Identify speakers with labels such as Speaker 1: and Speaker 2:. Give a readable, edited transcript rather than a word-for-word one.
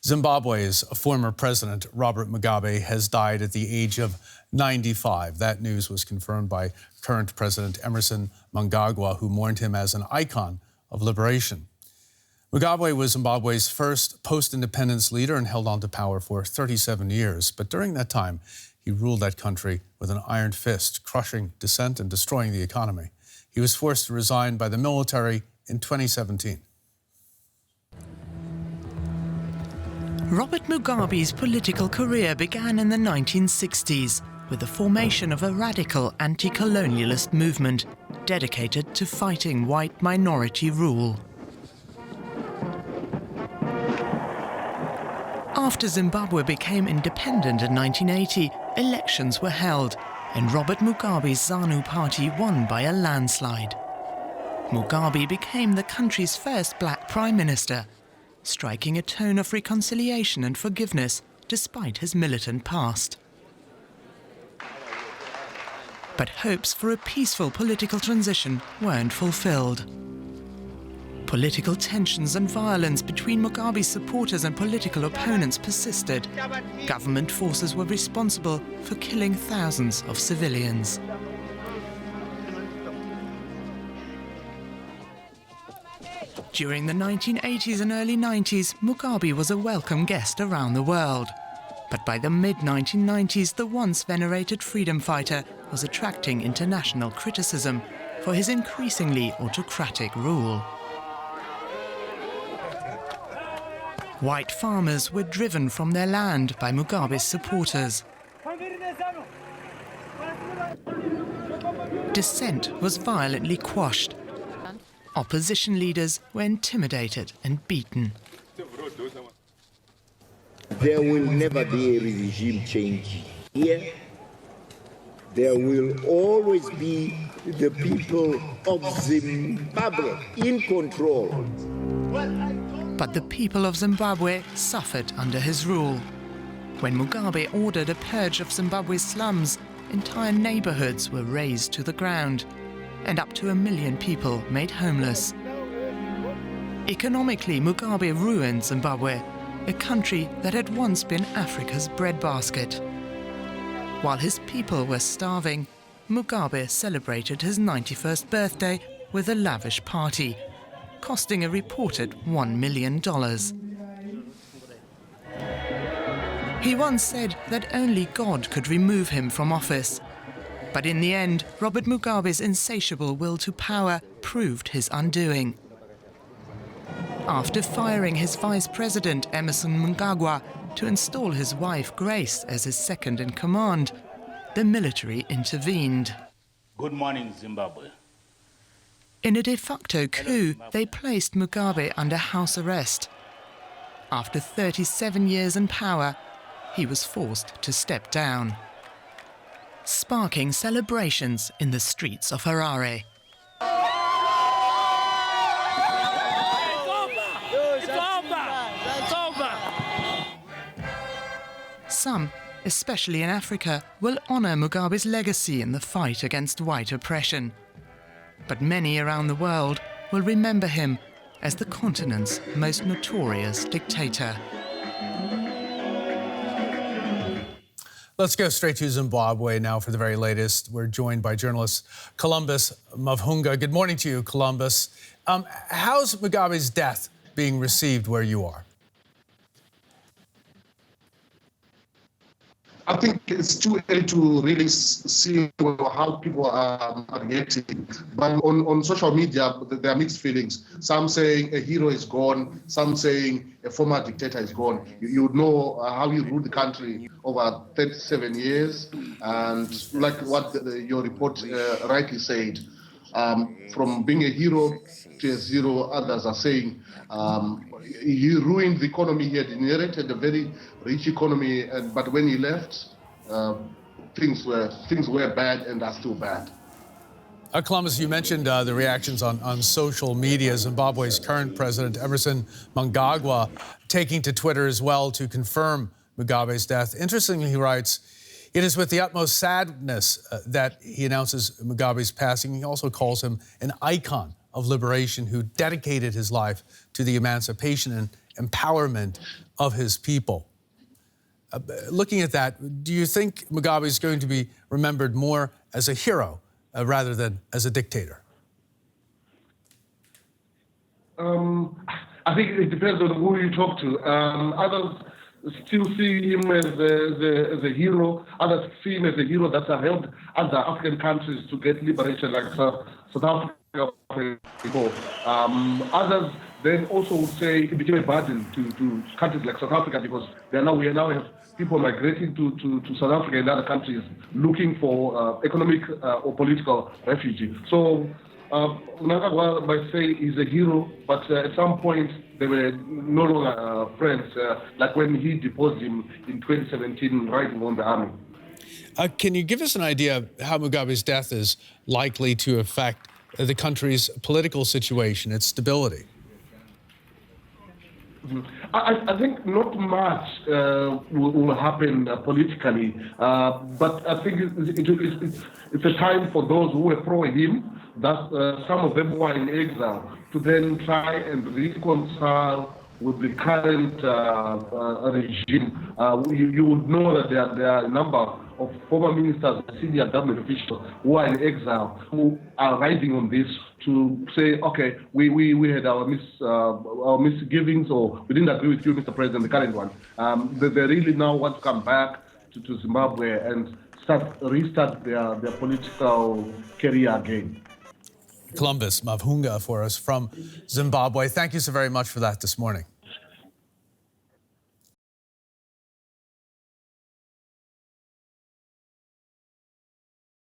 Speaker 1: Zimbabwe's former president, Robert Mugabe, has died at the age of 95. That news was confirmed by current President Emmerson Mangagwa, who mourned him as an icon of liberation. Mugabe was Zimbabwe's first post-independence leader and held on to power for 37 years. But during that time, he ruled that country with an iron fist, crushing dissent and destroying the economy. He was forced to resign by the military in 2017.
Speaker 2: Robert Mugabe's political career began in the 1960s with the formation of a radical anti-colonialist movement dedicated to fighting white minority rule. After Zimbabwe became independent in 1980, elections were held, and Robert Mugabe's ZANU party won by a landslide. Mugabe became the country's first black prime minister, striking a tone of reconciliation and forgiveness despite his militant past. But hopes for a peaceful political transition weren't fulfilled. Political tensions and violence between Mugabe's supporters and political opponents persisted. Government forces were responsible for killing thousands of civilians. During the 1980s and early 90s, Mugabe was a welcome guest around the world. But by the mid-1990s, the once venerated freedom fighter was attracting international criticism for his increasingly autocratic rule. White farmers were driven from their land by Mugabe's supporters. Dissent was violently quashed. Opposition leaders were intimidated and beaten.
Speaker 3: There will never be a regime change here. There will always be the people of Zimbabwe in control.
Speaker 2: But the people of Zimbabwe suffered under his rule. When Mugabe ordered a purge of Zimbabwe's slums, entire neighborhoods were razed to the ground, and up to 1 million people made homeless. Economically, Mugabe ruined Zimbabwe, a country that had once been Africa's breadbasket. While his people were starving, Mugabe celebrated his 91st birthday with a lavish party, costing a reported $1 million. He once said that only God could remove him from office. But in the end, Robert Mugabe's insatiable will to power proved his undoing. After firing his vice president, Emmerson Mangagwa, to install his wife, Grace, as his second-in-command, the military intervened.
Speaker 4: Good morning, Zimbabwe.
Speaker 2: In a de facto coup, they placed Mugabe under house arrest. After 37 years in power, he was forced to step down, sparking celebrations in the streets of Harare. Some, especially in Africa, will honor Mugabe's legacy in the fight against white oppression. But many around the world will remember him as the continent's most notorious dictator.
Speaker 1: Let's go straight to Zimbabwe now for the very latest. We're joined by journalist Columbus Mavhunga. Good morning to you, Columbus. How's Mugabe's death being received where you are?
Speaker 5: I think it's too early to really see how people are reacting. But on social media, there are mixed feelings. Some saying a hero is gone, some saying a former dictator is gone. You know how you ruled the country over 37 years. And like what your report rightly said, from being a hero to a zero, others are saying he ruined the economy. He had inherited a very rich economy, but when he left, things were bad and are still bad.
Speaker 1: Columbus, you mentioned the reactions on social media. Zimbabwe's current president, Emmerson Mangagwa, taking to Twitter as well to confirm Mugabe's death. Interestingly, he writes, "It is with the utmost sadness that he announces Mugabe's passing." He also calls him an icon of liberation who dedicated his life to the emancipation and empowerment of his people. Looking at that, do you think Mugabe is going to be remembered more as a hero rather than as a dictator?
Speaker 5: I think it depends on who you talk to. Others still see him as a hero. Others see him as a hero that helped other African countries to get liberation, like South Africa. Others then also would say it became a burden to countries like South Africa because we now have people migrating to South Africa and other countries looking for economic or political refugee. So Mangagwa might say he's a hero, but at some point they were no longer friends, like when he deposed him in 2017 riding on the army.
Speaker 1: Can you give us an idea of how Mugabe's death is likely to affect the country's political situation, its stability?
Speaker 5: I think not much will happen politically, but I think it's a time for those who were pro him, that some of them who are in exile, to then try and reconcile with the current regime. You would know that there are a number of former ministers and senior government officials who are in exile, who are riding on this to say, okay, we had our misgivings, or we didn't agree with you, Mr. President, the current one. They really now want to come back to Zimbabwe and restart their political career again.
Speaker 1: Columbus Mavhunga for us from Zimbabwe. Thank you so very much for that this morning.